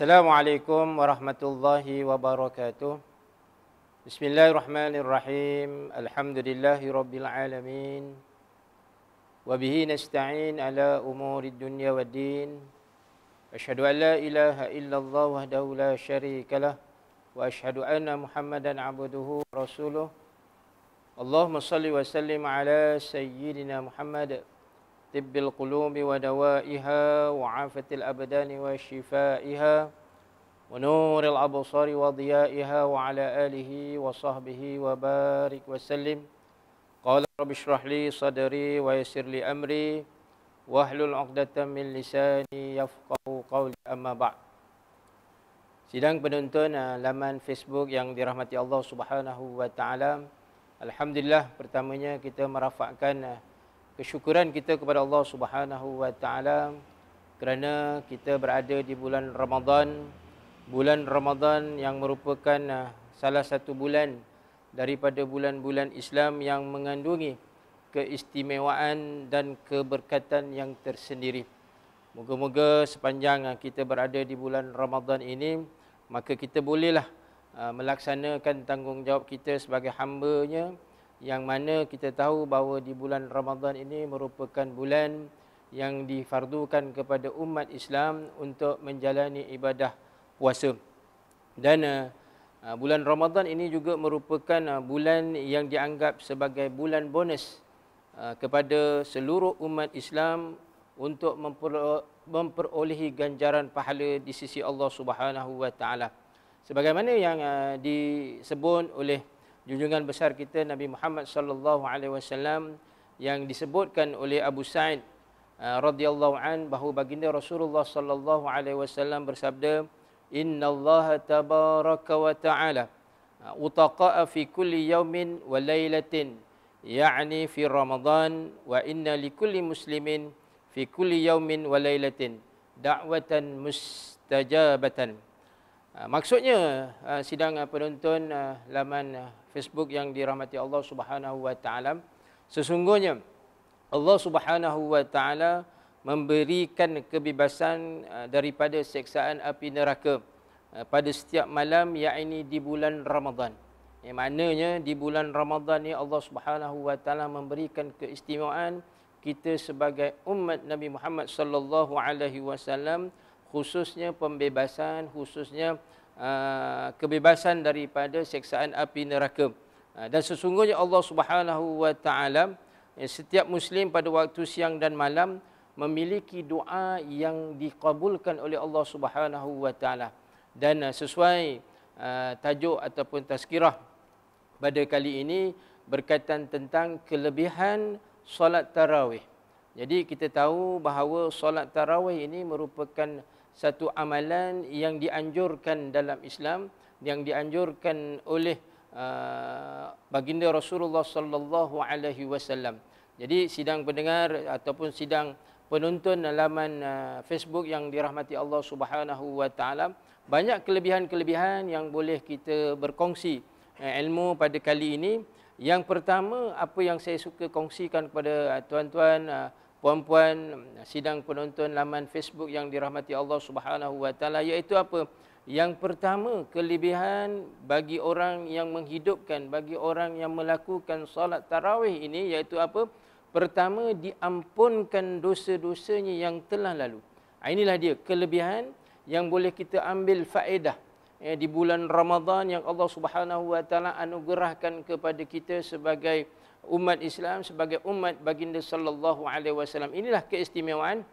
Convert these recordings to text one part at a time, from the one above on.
Assalamualaikum warahmatullahi wabarakatuh. Bismillahirrahmanirrahim. Alhamdulillahi rabbil alamin. Wa bihi nasta'in ala umurid dunya waddin. Asyhadu an la ilaha illallah wahdahu la syarikalah wa asyhadu anna Muhammadan abduhu wa rasuluh. Allahumma salli wa sallim ala sayyidina Muhammad tibbil qulubi wa dawaiha wa afatil abdani wa shifaiha wa nuril absari wa diyaiha wa ala alihi wa sahbihi wa barik wa sallim. Qala rabbi shrah li sadri wa yassir li amri wahlul 'uqdatam min lisani yafqahu qawli, amma ba'd. Sidang penonton laman Facebook yang dirahmati Allah Subhanahu wa taala. Alhamdulillah, pertamanya kita merafakkan kesyukuran kita kepada Allah Subhanahu wa taala kerana kita berada di bulan Ramadan. Bulan Ramadan yang merupakan salah satu bulan daripada bulan-bulan Islam yang mengandungi keistimewaan dan keberkatan yang tersendiri. Moga-moga sepanjang kita berada di bulan Ramadan ini, maka kita bolehlah melaksanakan tanggungjawab kita sebagai hamba-Nya, yang mana kita tahu bahawa di bulan Ramadan ini merupakan bulan yang difardukan kepada umat Islam untuk menjalani ibadah puasa. Dan bulan Ramadan ini juga merupakan bulan yang dianggap sebagai bulan bonus kepada seluruh umat Islam untuk memperolehi ganjaran pahala di sisi Allah Subhanahu wa taala. Sebagaimana yang disebut oleh junjungan besar kita Nabi Muhammad sallallahu alaihi wasallam, yang disebutkan oleh Abu Sa'id radhiyallahu an, bahawa baginda Rasulullah sallallahu alaihi wasallam bersabda, innallaha tabaraka wa ta'ala utaqa'a fi kulli yawmin wa lailatin, ya'ni fi Ramadan, wa inna likulli muslimin fi kulli yawmin wa lailatin da'watan mustajabatan. Maksudnya, sidang penonton laman Facebook yang dirahmati Allah Subhanahu wa taala, sesungguhnya Allah Subhanahu wa taala memberikan kebebasan daripada seksaan api neraka pada setiap malam, yakni di bulan Ramadan. Yang maknanya di bulan Ramadan ni Allah Subhanahu wa taala memberikan keistimewaan kita sebagai umat Nabi Muhammad sallallahu alaihi wasallam, khususnya pembebasan, khususnya kebebasan daripada seksaan api neraka. Dan sesungguhnya Allah Subhanahu wa taala, setiap muslim pada waktu siang dan malam memiliki doa yang dikabulkan oleh Allah Subhanahu wa taala. Dan sesuai tajuk ataupun tazkirah pada kali ini berkaitan tentang kelebihan solat tarawih. Jadi kita tahu bahawa solat tarawih ini merupakan satu amalan yang dianjurkan dalam Islam, yang dianjurkan oleh baginda Rasulullah sallallahu alaihi wasallam. Jadi sidang pendengar ataupun sidang penonton laman Facebook yang dirahmati Allah Subhanahu wa taala, banyak kelebihan-kelebihan yang boleh kita berkongsi ilmu pada kali ini. Yang pertama, apa yang saya suka kongsikan kepada tuan-tuan, puan-puan, sidang penonton laman Facebook yang dirahmati Allah Subhanahu wa taala, iaitu apa? Yang pertama, kelebihan bagi orang yang menghidupkan, bagi orang yang melakukan solat tarawih ini, iaitu apa? Pertama, diampunkan dosa-dosanya yang telah lalu. Inilah dia kelebihan yang boleh kita ambil faedah di bulan Ramadan yang Allah Subhanahu wa taala anugerahkan kepada kita sebagai umat Islam, sebagai umat baginda sallallahu alaihi wasallam. Inilah keistimewaan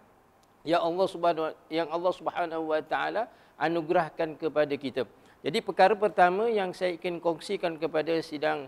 yang Allah Subhanahu wa taala anugerahkan kepada kita. Jadi perkara pertama yang saya ingin kongsikan kepada sidang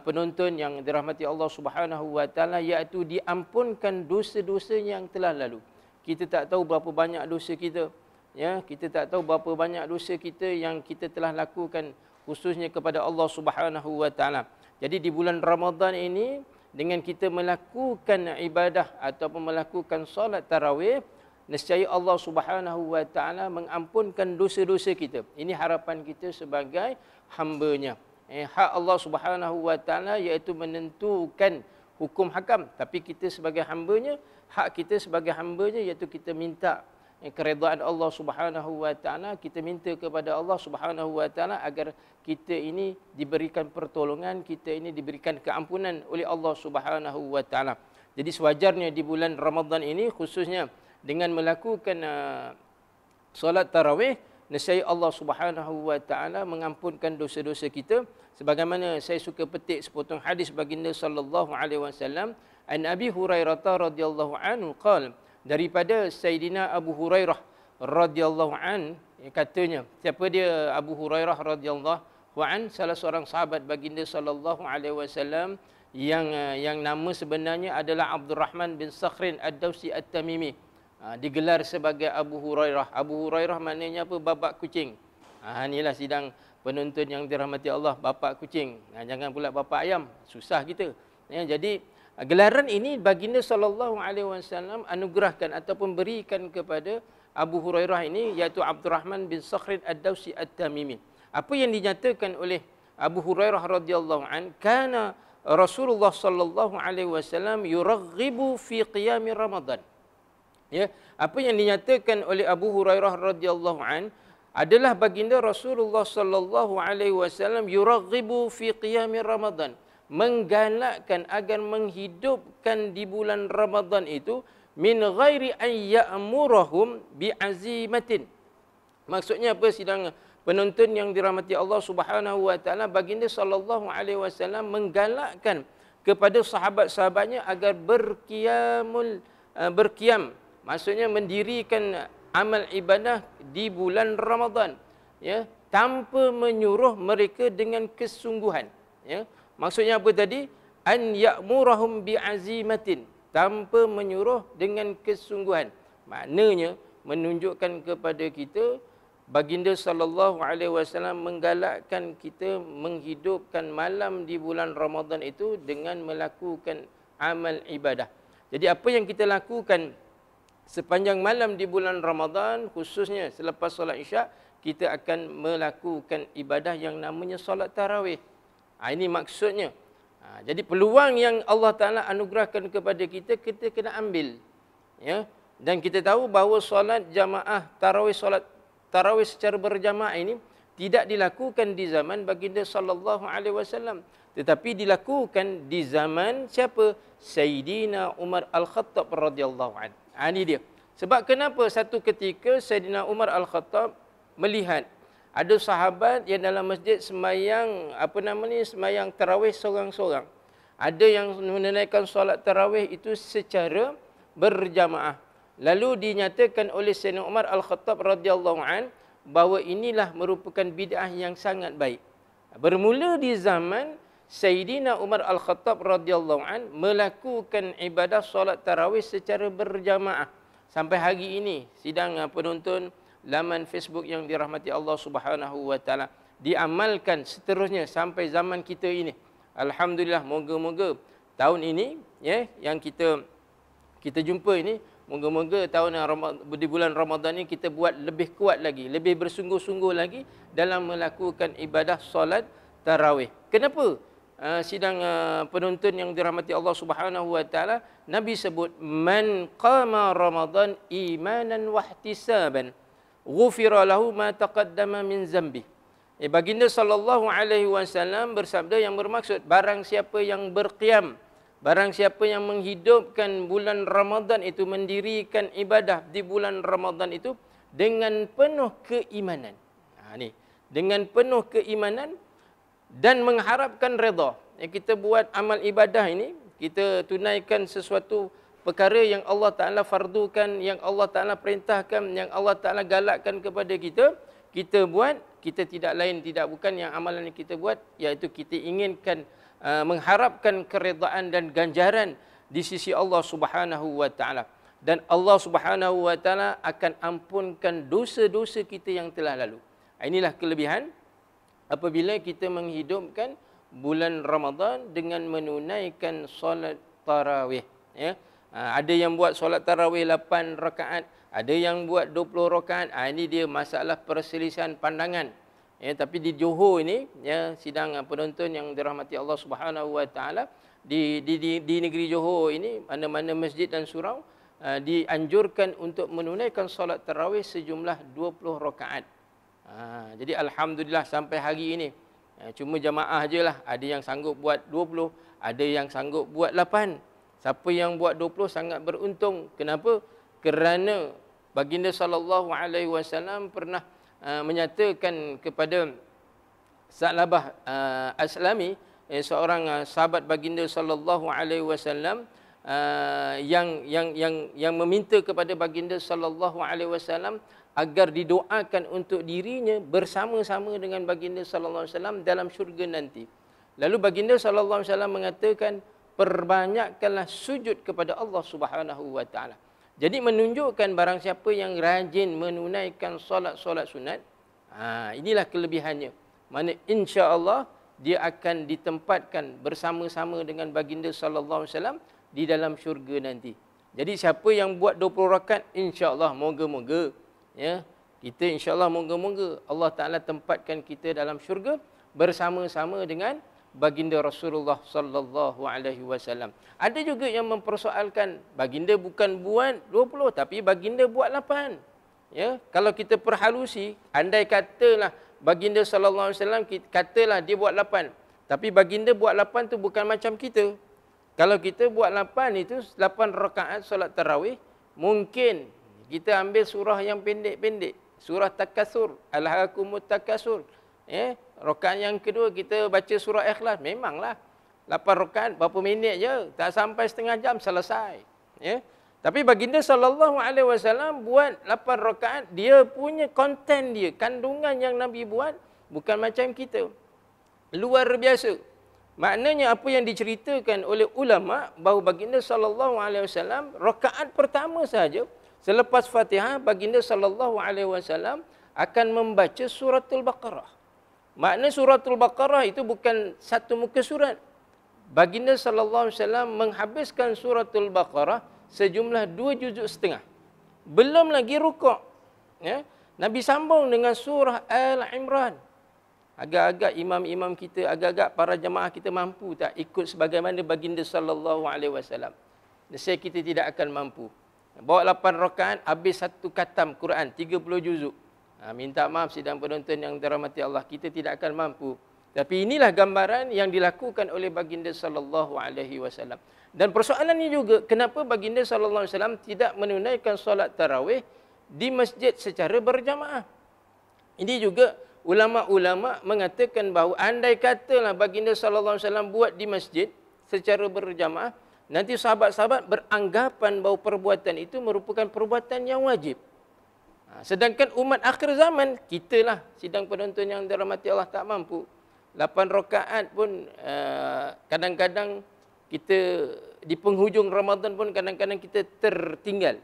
penonton yang dirahmati Allah Subhanahu wa taala, iaitu diampunkan dosa-dosanya yang telah lalu. Kita tak tahu berapa banyak dosa kita, ya, kita tak tahu berapa banyak dosa kita yang kita telah lakukan khususnya kepada Allah Subhanahu wa taala. Jadi di bulan Ramadan ini, dengan kita melakukan ibadah ataupun melakukan solat tarawih, nescaya Allah Subhanahu wa taala mengampunkan dosa-dosa kita. Ini harapan kita sebagai hamba-Nya. Hak Allah Subhanahu wa taala iaitu menentukan hukum hakam, tapi kita sebagai hamba-Nya, hak kita sebagai hamba-Nya iaitu kita minta keredaan Allah Subhanahu wa taala, kita minta kepada Allah Subhanahu wa taala agar kita ini diberikan pertolongan, kita ini diberikan keampunan oleh Allah Subhanahu wa taala. Jadi sewajarnya di bulan Ramadan ini khususnya dengan melakukan solat tarawih, nescaya Allah Subhanahu wa taala mengampunkan dosa-dosa kita, sebagaimana saya suka petik sepotong hadis baginda sallallahu alaihi wasallam, an Abi Hurairah radhiyallahu anhu qala, daripada Sayyidina Abu Hurairah radhiyallahu an, katanya, siapa dia Abu Hurairah radhiyallahu an? Salah seorang sahabat baginda sallallahu alaihi wasallam yang nama sebenarnya adalah Abdurrahman bin Sakhrin Ad-Dawsi At-Tamimi. Digelar sebagai Abu Hurairah. Abu Hurairah maknanya apa? Bapak kucing. Inilah sidang penonton yang dirahmati Allah, bapak kucing. Jangan pula bapak ayam, susah kita. Jadi gelaran ini baginda sallallahu alaihi wasallam anugerahkan ataupun berikan kepada Abu Hurairah ini, iaitu Abdurrahman bin Sakhrin Ad-Dawsi At-Tamimi. Apa yang dinyatakan oleh Abu Hurairah radhiyallahu an, kana Rasulullah sallallahu alaihi wasallam yuraghibu fi qiyam Ramadan. Ya, apa yang dinyatakan oleh Abu Hurairah radhiyallahu an adalah baginda Rasulullah sallallahu alaihi wasallam yuraghibu fi qiyam Ramadan, menggalakkan agar menghidupkan di bulan Ramadan itu, min ghairi an ya'murahum bi'azimatin. Maksudnya apa sidang penonton yang dirahmati Allah Subhanahu wa taala? Baginda sallallahu alaihi wasallam menggalakkan kepada sahabat-sahabatnya agar berqiyam, maksudnya mendirikan amal ibadah di bulan Ramadan, ya, tanpa menyuruh mereka dengan kesungguhan, ya. Maksudnya apa tadi? An ya'murahum bi'azimatin, tanpa menyuruh dengan kesungguhan. Maknanya menunjukkan kepada kita baginda sallallahu alaihi wasallam menggalakkan kita menghidupkan malam di bulan Ramadan itu dengan melakukan amal ibadah. Jadi apa yang kita lakukan sepanjang malam di bulan Ramadan, khususnya selepas solat Isyak, kita akan melakukan ibadah yang namanya solat tarawih. Ini maksudnya. Jadi peluang yang Allah Ta'ala anugerahkan kepada kita, kita kena ambil. Ya. Dan kita tahu bahawa solat jamaah tarawih, solat tarawih secara berjamaah ini tidak dilakukan di zaman baginda sallallahu alaihi wasallam, tetapi dilakukan di zaman siapa? Sayyidina Umar Al-Khattab radhiyallahu anhu. Ini dia. Sebab kenapa satu ketika Sayyidina Umar Al-Khattab melihat ada sahabat yang dalam masjid semayang semayang tarawih seorang-seorang. Ada yang menunaikan solat tarawih itu secara berjamaah. Lalu dinyatakan oleh Sayyidina Umar Al-Khattab radhiyallahu an bahawa inilah merupakan bid'ah yang sangat baik. Bermula di zaman Sayyidina Umar Al-Khattab radhiyallahu an melakukan ibadah solat tarawih secara berjamaah. Sampai hari ini sidang penonton laman Facebook yang dirahmati Allah Subhanahu wa taala, diamalkan seterusnya sampai zaman kita ini. Alhamdulillah, moga-moga tahun ini, ya, yang kita jumpa ini, moga-moga tahun di bulan Ramadan ini kita buat lebih kuat lagi, lebih bersungguh-sungguh lagi dalam melakukan ibadah solat tarawih. Kenapa? Sidang penonton yang dirahmati Allah Subhanahu wa taala, Nabi sebut man qama Ramadan imanan wa ihtisaban ghufira lahu ma taqaddama min zambi. Baginda sallallahu alaihi wasallam bersabda yang bermaksud, barang siapa yang berqiyam, barang siapa yang menghidupkan bulan Ramadan itu, mendirikan ibadah di bulan Ramadan itu dengan penuh keimanan. Dengan penuh keimanan dan mengharapkan redha. Kita buat amal ibadah ini, kita tunaikan sesuatu perkara yang Allah Ta'ala fardukan, yang Allah Ta'ala perintahkan, yang Allah Ta'ala galakkan kepada kita, kita buat, kita tidak lain, tidak bukan yang amalan yang kita buat, iaitu kita inginkan, mengharapkan keredaan dan ganjaran di sisi Allah Subhanahu wa Ta'ala. Dan Allah Subhanahu wa Ta'ala akan ampunkan dosa-dosa kita yang telah lalu. Inilah kelebihan apabila kita menghidupkan bulan Ramadan dengan menunaikan solat tarawih. Ya. Ada yang buat solat tarawih 8 rakaat, ada yang buat 20 rakaat. Ini dia masalah perselisihan pandangan. Ya, tapi di Johor ini, ya, sidang penonton yang dirahmati Allah Subhanahu wa taala, di negeri Johor ini, mana-mana masjid dan surau, dianjurkan untuk menunaikan solat tarawih sejumlah 20 rakaat. Jadi alhamdulillah sampai hari ini cuma jamaah je lah, ada yang sanggup buat 20, ada yang sanggup buat 8. Siapa yang buat 20 sangat beruntung. Kenapa? Kerana baginda sallallahu alaihi wasallam pernah menyatakan kepada Sa'labah Aslami, seorang sahabat baginda sallallahu alaihi wasallam, yang meminta kepada baginda sallallahu alaihi wasallam agar didoakan untuk dirinya bersama-sama dengan baginda sallallahu alaihi wasallam dalam syurga nanti. Lalu baginda sallallahu alaihi wasallam mengatakan, perbanyakkanlah sujud kepada Allah Subhanahu wa taala. Jadi menunjukkan barang siapa yang rajin menunaikan solat-solat sunat, inilah kelebihannya. Mana insya-Allah dia akan ditempatkan bersama-sama dengan baginda sallallahu alaihi wasallam di dalam syurga nanti. Jadi siapa yang buat 20 rakaat, insya-Allah moga-moga ya, kita insya-Allah moga-moga Allah Taala tempatkan kita dalam syurga bersama-sama dengan baginda Rasulullah sallallahu alaihi wasallam. Ada juga yang mempersoalkan baginda bukan buat 20 tapi baginda buat 8. Ya, kalau kita perhalusi, andai katalah baginda sallallahu alaihi wasallam katalah dia buat 8, tapi baginda buat 8 tu bukan macam kita. Kalau kita buat 8 itu 8 rakaat solat tarawih, mungkin kita ambil surah yang pendek-pendek, surah Takasur, Alhaakumut Takasur. Rakaat yang kedua kita baca surah Ikhlas, memanglah 8 rakaat berapa minit je, tak sampai setengah jam selesai. Tapi baginda sallallahu alaihi wasallam buat 8 rakaat, dia punya konten dia, kandungan yang Nabi buat bukan macam kita. Luar biasa. Maknanya apa yang diceritakan oleh ulama bahawa baginda sallallahu alaihi wasallam rakaat pertama saja selepas Fatihah baginda sallallahu alaihi wasallam akan membaca suratul Baqarah. Makna suratul Baqarah itu bukan satu muka surat. Baginda sallallahu alaihi wasallam menghabiskan suratul Baqarah sejumlah 2 juzuk setengah. Belum lagi rukuk. Ya. Nabi sambung dengan surah Al-Imran. Agak-agak imam-imam kita, agak-agak para jemaah kita mampu tak ikut sebagaimana baginda sallallahu alaihi wasallam? Nescaya kita tidak akan mampu. Bawa 8 rakaat habis satu khatam Quran 30 juzuk. Minta maaf sidang penonton yang dirahmati Allah, kita tidak akan mampu. Tapi inilah gambaran yang dilakukan oleh baginda sallallahu alaihi wasallam. Dan persoalannya juga, kenapa baginda sallallahu alaihi wasallam tidak menunaikan solat tarawih di masjid secara berjamaah? Ini juga ulama-ulama mengatakan bahawa andai katalah baginda sallallahu alaihi wasallam buat di masjid secara berjamaah, nanti sahabat-sahabat beranggapan bahawa perbuatan itu merupakan perbuatan yang wajib. Sedangkan umat akhir zaman, kitalah sidang penonton yang dirahmati Allah tak mampu. 8 rakaat pun kadang-kadang kita di penghujung Ramadan pun kadang-kadang kita tertinggal.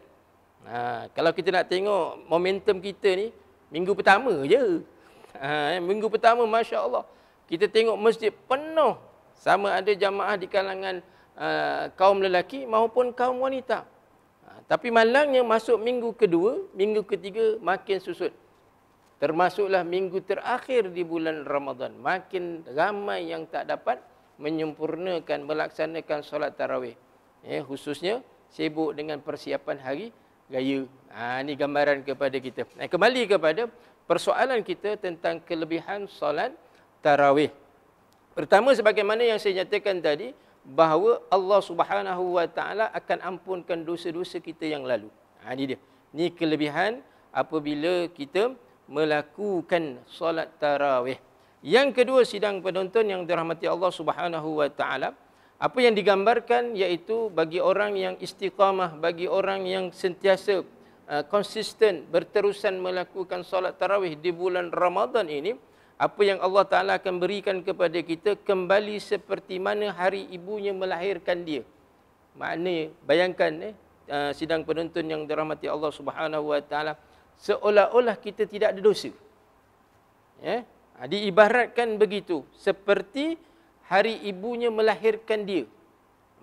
Kalau kita nak tengok momentum kita ni, minggu pertama je. Minggu pertama Masya Allah, kita tengok masjid penuh. Sama ada jamaah di kalangan kaum lelaki maupun kaum wanita. Tapi malangnya masuk minggu kedua, minggu ketiga makin susut. Termasuklah minggu terakhir di bulan Ramadan. Makin ramai yang tak dapat menyempurnakan, melaksanakan solat tarawih. Khususnya sibuk dengan persiapan hari raya. Ini gambaran kepada kita. Kembali kepada persoalan kita tentang kelebihan solat tarawih. Pertama, sebagaimana yang saya nyatakan tadi, bahawa Allah Subhanahu wa taala akan ampunkan dosa-dosa kita yang lalu. Ini dia. Ini kelebihan apabila kita melakukan solat tarawih. Yang kedua, sidang penonton yang dirahmati Allah Subhanahu wa taala, apa yang digambarkan iaitu bagi orang yang istiqamah, bagi orang yang sentiasa konsisten berterusan melakukan solat tarawih di bulan Ramadan ini, apa yang Allah Ta'ala akan berikan kepada kita kembali seperti mana hari ibunya melahirkan dia. Maknanya, bayangkan sidang penonton yang dirahmati Allah Subhanahu wa taala, seolah-olah kita tidak ada dosa. Diibaratkan begitu, seperti hari ibunya melahirkan dia.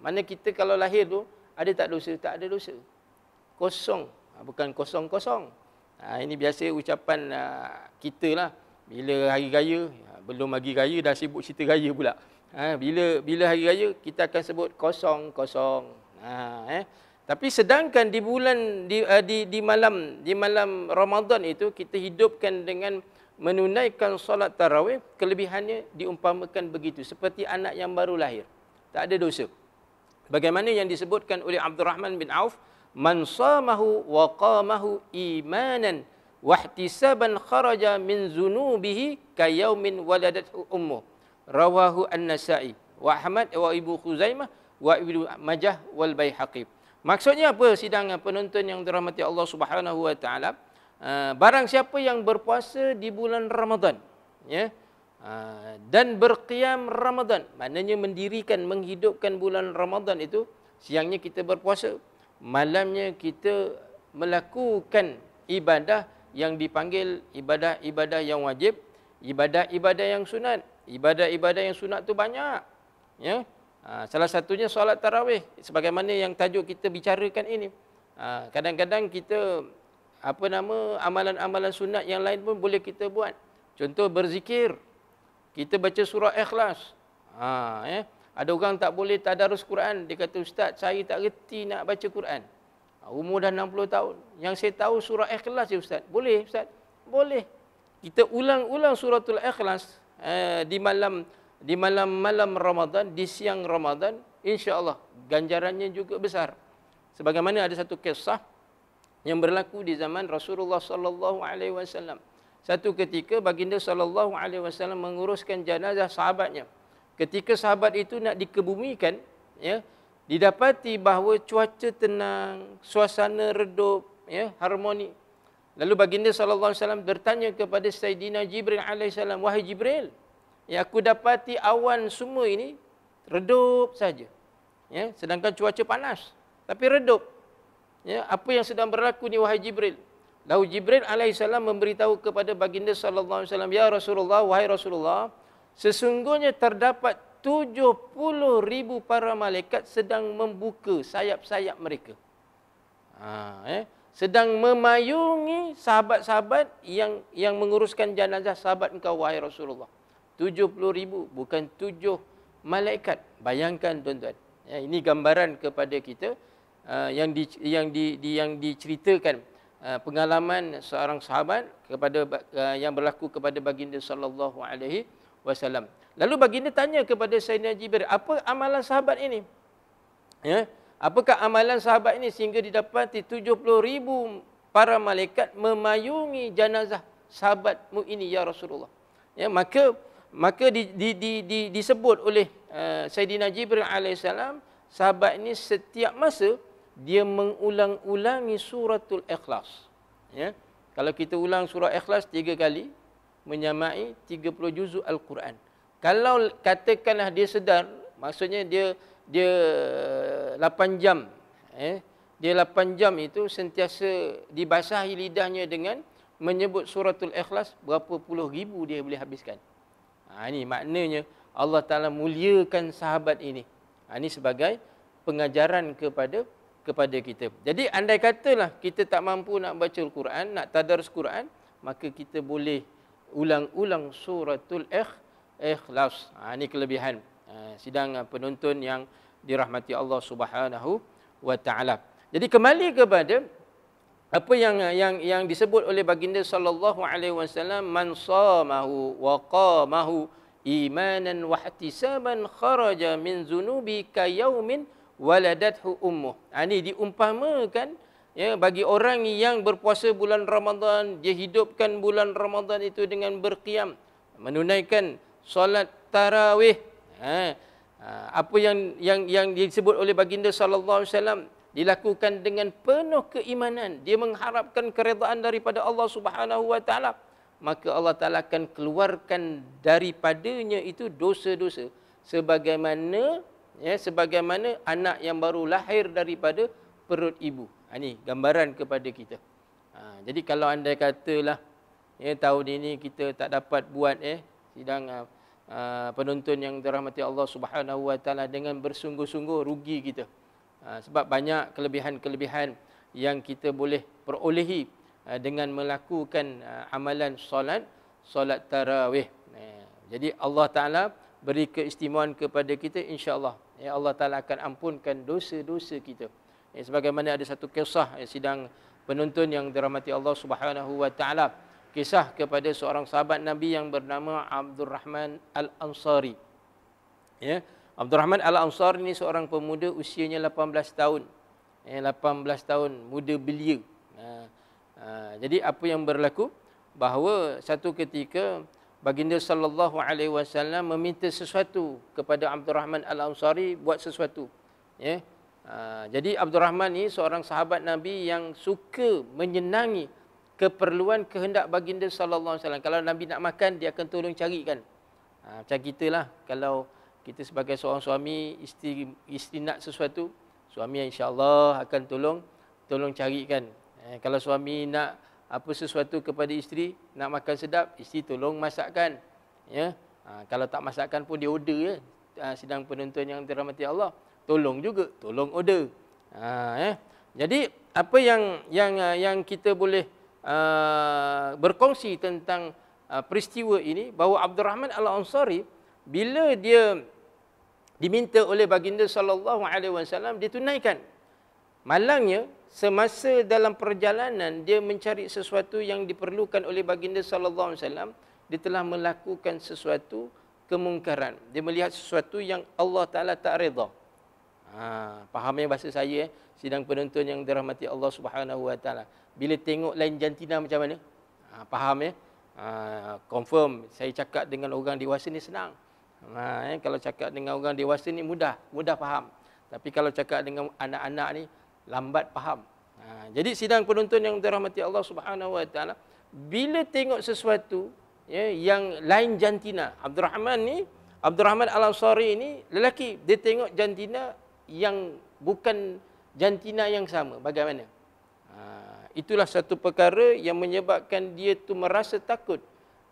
Mana kita kalau lahir tu ada tak dosa? Tak ada dosa. Kosong, bukan kosong-kosong. Ini biasa ucapan kita lah. Bila hari raya, belum lagi raya dah sibuk cerita raya pula. Bila hari raya kita akan sebut kosong-kosong. Tapi sedangkan di bulan di malam Ramadan itu kita hidupkan dengan menunaikan solat tarawih, kelebihannya diumpamakan begitu seperti anak yang baru lahir. Tak ada dosa. Bagaimana yang disebutkan oleh Abdurrahman bin Auf, man shamahu wa qamahu imanan wa ihtisaban kharaja min zunubihi kayaumin waladathu ummu. Rawahu An-Nasa'i wa Ahmad wa Ibnu Khuzaimah wa Ibnu Majah wal Baihaqi. Maksudnya apa sidang penonton yang dirahmati Allah Subhanahu wa taala? Barang siapa yang berpuasa di bulan Ramadan, ya, dan berqiyam Ramadan, maknanya mendirikan, menghidupkan bulan Ramadan itu, siangnya kita berpuasa, malamnya kita melakukan ibadah yang dipanggil ibadah-ibadah yang wajib, ibadah-ibadah yang sunat. Ibadah-ibadah yang sunat tu banyak, ya. Salah satunya solat tarawih, sebagaimana yang tajuk kita bicarakan ini. Kadang-kadang kita amalan-amalan sunat yang lain pun boleh kita buat. Contoh berzikir, kita baca surah Ikhlas. Ada orang tak boleh tadarus Quran, dia kata, ustaz saya tak reti nak baca Quran. Umur dah 60 tahun. Yang saya tahu surah Ikhlas je ustaz. Boleh ustaz? Boleh. Kita ulang-ulang suratul Ikhlas di malam Ramadan, di siang Ramadan, insya-Allah ganjarannya juga besar. Sebagaimana ada satu kisah yang berlaku di zaman Rasulullah sallallahu alaihi wasallam. Satu ketika baginda sallallahu alaihi wasallam menguruskan jenazah sahabatnya. Ketika sahabat itu nak dikebumikan, ya, didapati bahawa cuaca tenang, suasana redup, ya, harmoni. Lalu baginda sallallahu alaihi wasallam bertanya kepada Sayyidina Jibril alaihi salam, wahai Jibril, ya, aku dapati awan semua ini redup saja. Ya, sedangkan cuaca panas, tapi redup. Ya, apa yang sedang berlaku ni wahai Jibril? Lalu Jibril alaihissalam memberitahu kepada baginda sallallahu alaihi wasallam, ya Rasulullah, wahai Rasulullah, sesungguhnya terdapat 70,000 para malaikat sedang membuka sayap-sayap mereka. Sedang memayungi sahabat-sahabat yang menguruskan jenazah sahabat engkau wahai Rasulullah. 70,000, bukan 7 malaikat. Bayangkan tuan-tuan. Ya, ini gambaran kepada kita yang diceritakan pengalaman seorang sahabat yang berlaku kepada baginda sallallahu alaihi wasallam. Lalu baginda tanya kepada Sayyidina Jibril, apa amalan sahabat ini? Ya, apakah amalan sahabat ini sehingga didapati 70,000 para malaikat memayungi jenazah sahabatmu ini ya Rasulullah? Ya, maka disebut oleh Sayyidina Jibril alaihissalam, sahabat ini setiap masa dia mengulang-ulangi suratul Ikhlas. Ya, kalau kita ulang surah Ikhlas 3 kali, menyamai 30 juzuk Al-Quran. Kalau katakanlah dia sedar, maksudnya dia 8 jam, dia 8 jam itu sentiasa dibasahi lidahnya dengan menyebut suratul Ikhlas, berapa puluh ribu dia boleh habiskan. Ini maknanya Allah Ta'ala muliakan sahabat ini. Ini sebagai pengajaran kepada kita. Jadi andai katalah kita tak mampu nak baca Al-Quran, nak tadarus Quran, maka kita boleh ulang-ulang suratul Ikhlas. Ini kelebihan sidang penonton yang dirahmati Allah Subhanahu wa Ta'ala. Jadi kembali kepada apa yang disebut oleh baginda sallallahu alaihi wasallam, man shamahu wa qamahu imanan wa ihtisaban kharaja min zunubi kayaumin waladathu ummuh. Ini diumpamakan, ya, bagi orang yang berpuasa bulan Ramadan, dia hidupkan bulan Ramadan itu dengan berqiyam, menunaikan solat tarawih. Apa yang disebut oleh baginda sallallahu alaihi wasallam dilakukan dengan penuh keimanan, dia mengharapkan keredaan daripada Allah Subhanahu wa Ta'ala, maka Allah Ta'ala akan keluarkan daripadanya itu dosa-dosa sebagaimana anak yang baru lahir daripada perut ibu. Ini gambaran kepada kita. Jadi kalau andai katalah, ya, tahun ini kita tak dapat buat sidang penonton yang dirahmati Allah Subhanahu wa Ta'ala, dengan bersungguh-sungguh rugi kita. Sebab banyak kelebihan-kelebihan yang kita boleh perolehi dengan melakukan amalan solat tarawih. Jadi Allah Ta'ala beri keistimewaan kepada kita, insya-Allah. Ya, Allah Ta'ala akan ampunkan dosa-dosa kita. Sebagaimana ada satu kisah sidang penonton yang dirahmati Allah Subhanahu wa taala, kisah kepada seorang sahabat Nabi yang bernama Abdurrahman Al-Ansari. Ya, Abdurrahman Al-Ansari ni seorang pemuda usianya 18 tahun. 18 tahun, muda belia. Jadi apa yang berlaku? Bahawa satu ketika Baginda sallallahu alaihi wasallam meminta sesuatu kepada Abdurrahman Al-Ansari buat sesuatu. Ya. Jadi Abdurrahman ni seorang sahabat Nabi yang suka menyenangi keperluan kehendak Baginda sallallahu alaihi wasallam. Kalau Nabi nak makan, dia akan tolong carikan. Macam kita lah, kalau kita sebagai seorang suami, isteri nak sesuatu, suami insya-Allah akan tolong carikan. Kalau suami nak sesuatu kepada isteri, nak makan sedap, isteri tolong masakkan. Ya. Kalau tak masakkan pun dia order ya. Sidang penonton yang dirahmati Allah, tolong order. Jadi apa yang kita boleh berkongsi tentang peristiwa ini, bahawa Abdurrahman Al-Ansari bila dia diminta oleh Baginda sallallahu alaihi wasallam, dia tunaikan. Malangnya semasa dalam perjalanan dia mencari sesuatu yang diperlukan oleh Baginda sallallahu alaihi wasallam, dia telah melakukan sesuatu kemungkaran. Dia melihat sesuatu yang Allah Taala tak redha. Faham ya bahasa saya sidang penonton yang dirahmati Allah Subhanahu wa taala. Bila tengok lain jantina macam mana? Faham ya? Confirm saya cakap dengan orang dewasa ni senang. Kalau cakap dengan orang dewasa ni mudah faham. Tapi kalau cakap dengan anak-anak ni lambat faham. Jadi sidang penonton yang dirahmati Allah Subhanahu wa taala, bila tengok sesuatu ya, yang lain jantina, Abdurrahman Al-Ansari ini lelaki, dia tengok jantina yang bukan jantina yang sama. Bagaimana? Itulah satu perkara yang menyebabkan dia tu merasa takut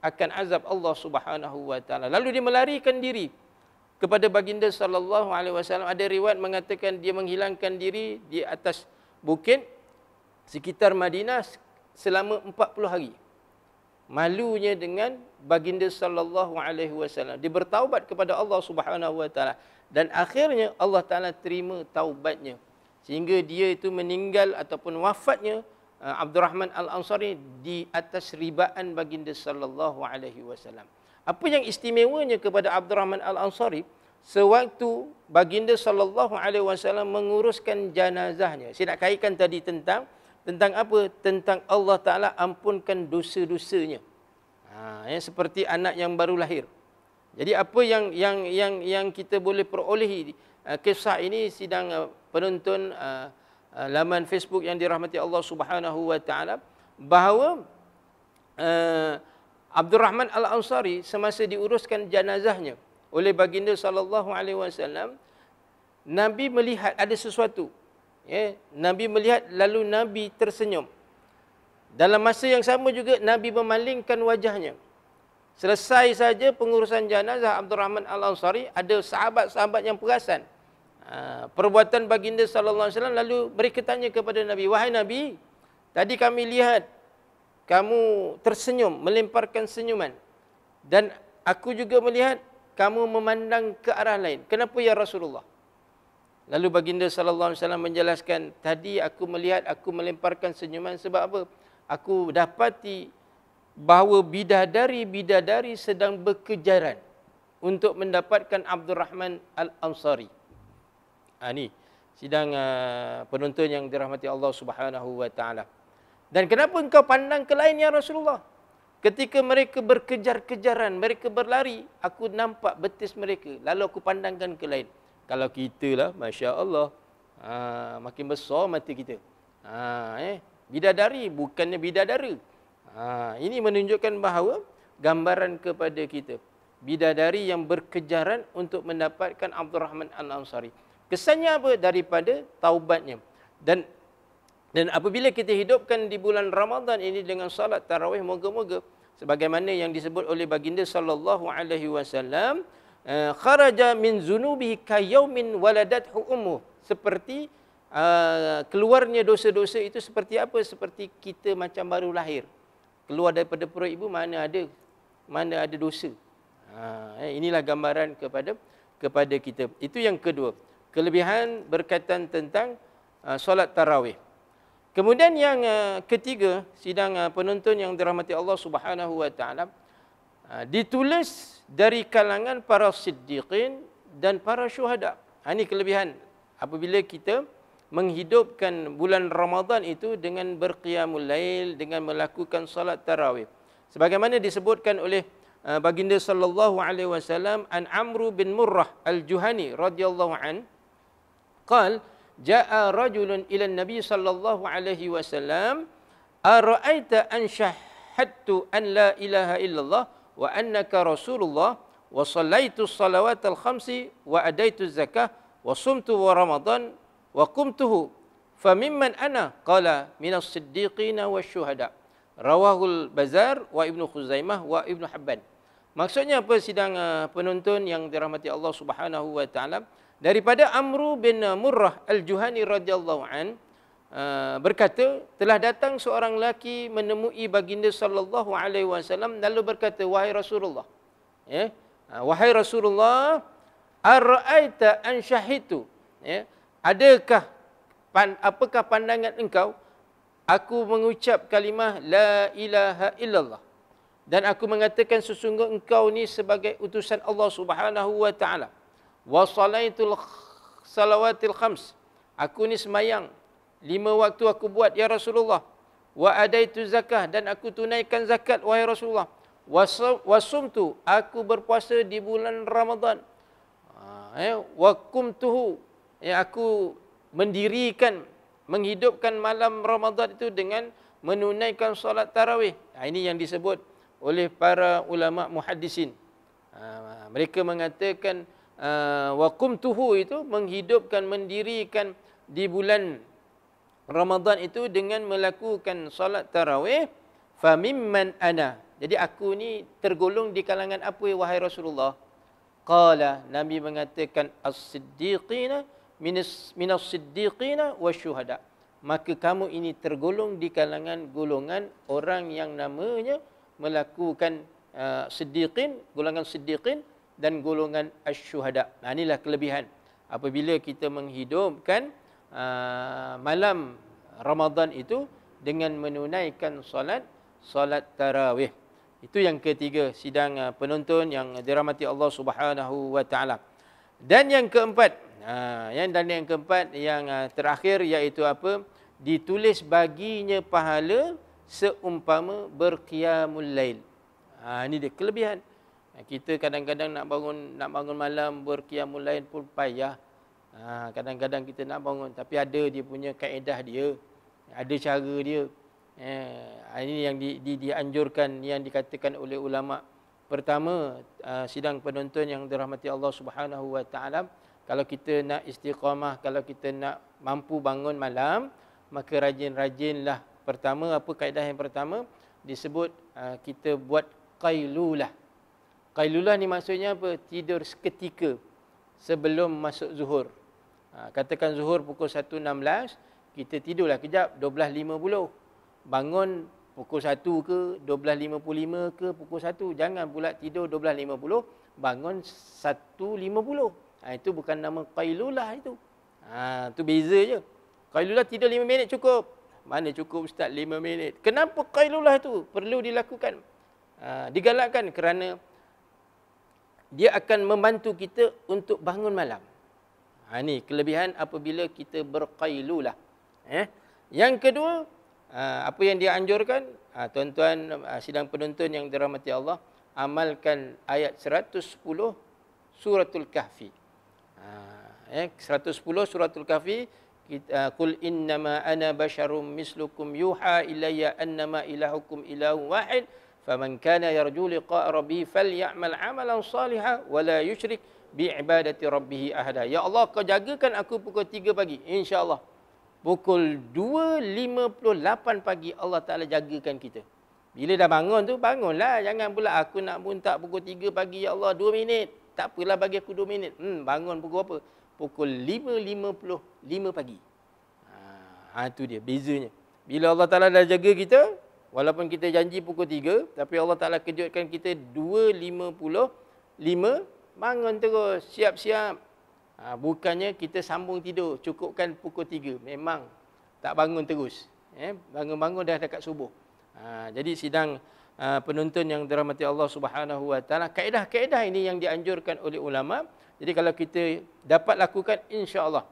akan azab Allah Subhanahu wa taala. Lalu dia melarikan diri kepada Baginda sallallahu alaihi wasallam. Ada riwayat mengatakan dia menghilangkan diri di atas bukit sekitar Madinah selama 40 hari. Malunya dengan Baginda sallallahu alaihi wasallam. Dia bertaubat kepada Allah Subhanahu wa taala dan akhirnya Allah Taala terima taubatnya sehingga dia itu meninggal ataupun wafatnya Abdurrahman Al-Ansari di atas ribaan Baginda sallallahu alaihi wasallam. Apa yang istimewanya kepada Abdurrahman Al-Ansari, sewaktu Baginda sallallahu alaihi wasallam menguruskan jenazahnya. Saya nak kaitkan tadi tentang apa? Tentang Allah Taala ampunkan dosa-dosanya. Seperti anak yang baru lahir. Jadi apa yang kita boleh perolehi kisah ini sidang penonton laman Facebook yang dirahmati Allah Subhanahu wa taala, bahawa Abdurrahman Al-Ansari semasa diuruskan jenazahnya oleh Baginda sallallahu alaihi wasallam, Nabi melihat ada sesuatu. Ya, Nabi melihat lalu Nabi tersenyum. Dalam masa yang sama juga Nabi memalingkan wajahnya. Selesai saja pengurusan jenazah Abdurrahman Al-Ansari, ada sahabat-sahabat yang perasan perbuatan Baginda sallallahu alaihi wasallam, lalu mereka tanya kepada Nabi, "Wahai Nabi, tadi kami lihat kamu tersenyum, melemparkan senyuman. Dan aku juga melihat kamu memandang ke arah lain. Kenapa ya Rasulullah?" Lalu Baginda sallallahu alaihi wasallam menjelaskan, "Tadi aku melihat aku melemparkan senyuman sebab apa? Aku dapati bahawa bidadari-bidadari sedang berkejaran untuk mendapatkan Abdurrahman Al-Ansari." Ni sidang penonton yang dirahmati Allah Subhanahu wa taala. Dan kenapa engkau pandang ke lain ya Rasulullah? Ketika mereka berkejar-kejaran, mereka berlari, aku nampak betis mereka, lalu aku pandangkan ke lain. Kalau kita lah, Masya Allah, makin besar mata kita. Bidadari, bukannya bidadara. Ini menunjukkan bahawa gambaran kepada kita, bidadari yang berkejaran untuk mendapatkan Abdurrahman Al-Ansari. Kesannya apa? Daripada taubatnya. Dan apabila kita hidupkan di bulan Ramadan ini dengan salat tarawih, moga-moga sebagaimana yang disebut oleh Baginda sallallahu alaihi wasallam, kharaja min zunubihi kayaumin waladathu ummuh. Seperti keluarnya dosa-dosa itu seperti apa? Seperti kita macam baru lahir. Keluar daripada perut ibu, mana ada dosa. Inilah gambaran kepada kita. Itu yang kedua. Kelebihan berkaitan tentang solat tarawih. Kemudian yang ketiga, sidang penonton yang dirahmati Allah Subhanahu wa taala, ditulis dari kalangan para siddiqin dan para syuhada. Ini kelebihan apabila kita menghidupkan bulan Ramadan itu dengan berqiyamul lail, dengan melakukan salat tarawih. Sebagaimana disebutkan oleh baginda sallallahu alaihi wasallam an Amr bin Murrah al-Juhani radhiyallahu an, qala jaa rajulun ila an-nabi sallallahu alaihi wasallam, ara'aita an syahadtu an la ilaha illallah wa annaka rasulullah wa sallaitu salawatal khamsi wa adaitu zakah wa sumtu wa ramadan wa qumtuhu famimman ana, qala minas siddiqina wasyuhada. Rawahul Bazar wa Ibnu Khuzaimah wa Ibnu Hibban. Maksudnya apa sidang penonton yang dirahmati Allah Subhanahu wa taala? Daripada Amr bin Murrah al-Juhani radhiyallahu an berkata, telah datang seorang lelaki menemui baginda sallallahu alaihi wasallam lalu berkata, wahai Rasulullah, wahai Rasulullah, ara'aita an syahidtu, apakah pandangan engkau aku mengucap kalimah la ilaha illallah dan aku mengatakan sesungguhnya engkau ni sebagai utusan Allah Subhanahu wa taala, wa salaitul salawatil khams, aku ni semayang 5 waktu aku buat ya Rasulullah, wa adaitu zakah, dan aku tunaikan zakat wahai Rasulullah, wa sumtu, aku berpuasa di bulan Ramadan, wa qumtuhu, aku mendirikan, menghidupkan malam Ramadan itu dengan menunaikan solat tarawih. Ini yang disebut oleh para ulama muhaddisin. Mereka mengatakan wa qumtuhu itu menghidupkan, mendirikan di bulan Ramadan itu dengan melakukan solat tarawih. Famimman ana, jadi aku ni tergolong di kalangan apa wahai Rasulullah? Qala, Nabi mengatakan as-siddiqina minas siddiqina wasyuhada, maka kamu ini tergolong di kalangan golongan orang yang namanya melakukan siddiqin, golongan siddiqin dan golongan asyuhada. Nah, inilah kelebihan apabila kita menghidupkan malam Ramadan itu dengan menunaikan solat tarawih. Itu yang ketiga sidang penonton yang dirahmati Allah Subhanahu wa taala. Dan yang keempat, yang keempat yang terakhir iaitu apa? Ditulis baginya pahala seumpama berqiyamul lail. Ini dia kelebihan. Kita kadang-kadang nak bangun malam berqiyamul lail pun payah. Kadang-kadang kita nak bangun tapi ada dia punya kaedah dia, ada cara dia. Ini yang dianjurkan, yang dikatakan oleh ulama. Pertama, sidang penonton yang dirahmati Allah Subhanahu wa taala, kalau kita nak istiqamah, kalau kita nak mampu bangun malam, maka rajin-rajinlah. Pertama, apa kaedah yang pertama? Disebut kita buat qailulah. Qailulah ni maksudnya apa? Tidur seketika sebelum masuk zuhur. Katakan zuhur pukul 1.16, kita tidurlah kejap 12.50. Bangun pukul 1 ke, 12.55 ke, pukul 1. Jangan pula tidur 12.50, bangun 1.50. Itu bukan nama qailulah itu. Itu beza je. Qailulah tidur 5 minit cukup. Mana cukup Ustaz 5 minit? Kenapa qailulah itu perlu dilakukan? Digalakkan kerana dia akan membantu kita untuk bangun malam. Ini kelebihan apabila kita berqailulah. Yang kedua, apa yang dia anjurkan, tuan-tuan sidang penonton yang dirahmati Allah, amalkan ayat 110 suratul Kahfi. 110 suratul Kahfi, qul innama ana basyarum mislukum yuha ilayya annama ilahukum ilahun wahid faman kana yarju liqa'a rabbih falyamal amalan salihan wa la yusyrik bi'ibadati rabbih ahada. Ya Allah, kau jagakan aku pukul 3 pagi, insya-Allah. Pukul 2.58 pagi Allah Ta'ala jagakan kita. Bila dah bangun tu, bangunlah. Jangan pula aku nak buntak pukul 3 pagi, ya Allah 2 minit. Tak apalah bagi aku 2 minit. Bangun pukul apa? Pukul 5.55 pagi. Itu dia bezanya. Bila Allah Ta'ala dah jaga kita, walaupun kita janji pukul 3, tapi Allah Ta'ala kejutkan kita 2.55, bangun terus, siap-siap. Bukannya kita sambung tidur, cukupkan pukul 3. Memang tak bangun terus. Bangun-bangun dah dekat subuh. Jadi sidang penonton yang dirahmati Allah Subhanahu Wa Taala, kaedah-kaedah ini yang dianjurkan oleh ulama. Jadi kalau kita dapat lakukan, insya-Allah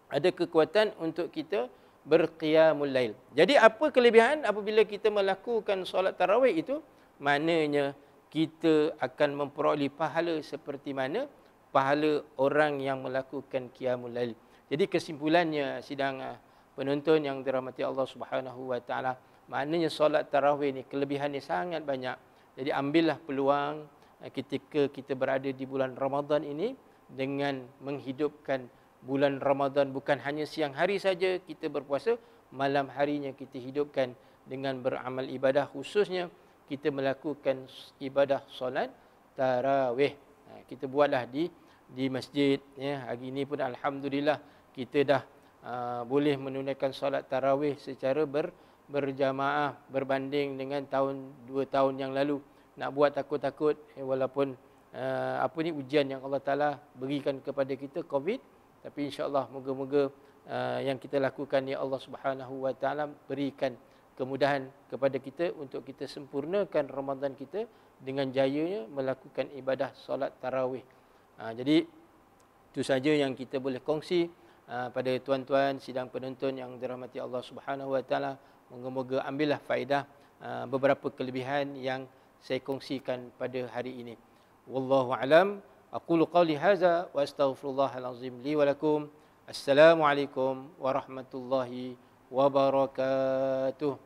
ada kekuatan untuk kita berqiyamul lail. Jadi apa kelebihan apabila kita melakukan solat tarawih itu? Maknanya kita akan memperoleh pahala seperti mana pahala orang yang melakukan qiyamul lail. Jadi kesimpulannya sidang penonton yang dirahmati Allah Subhanahu Wa Taala, maknanya solat tarawih ni kelebihannya sangat banyak. Jadi ambillah peluang ketika kita berada di bulan Ramadan ini dengan menghidupkan bulan Ramadan, bukan hanya siang hari saja kita berpuasa, malam harinya kita hidupkan dengan beramal ibadah, khususnya kita melakukan ibadah solat tarawih. Kita buatlah di masjid. Hari ini pun alhamdulillah kita dah boleh menunaikan solat tarawih secara berjamaah berbanding dengan 2 tahun yang lalu. Nak buat takut-takut, walaupun ujian yang Allah Taala berikan kepada kita, COVID, tapi insya-Allah moga-moga yang kita lakukan ni Allah Subhanahu Wa Taala berikan kemudahan kepada kita untuk kita sempurnakan Ramadan kita dengan jayanya melakukan ibadah solat tarawih. Jadi itu saja yang kita boleh kongsi pada tuan-tuan sidang penonton yang dirahmati Allah Subhanahu Wa Taala. Moga-moga ambillah faedah beberapa kelebihan yang saya kongsikan pada hari ini. Wallahu alam. Aqulu qawli hadza wa astaghfirullahal azim li wa lakum. Assalamualaikum warahmatullahi wabarakatuh.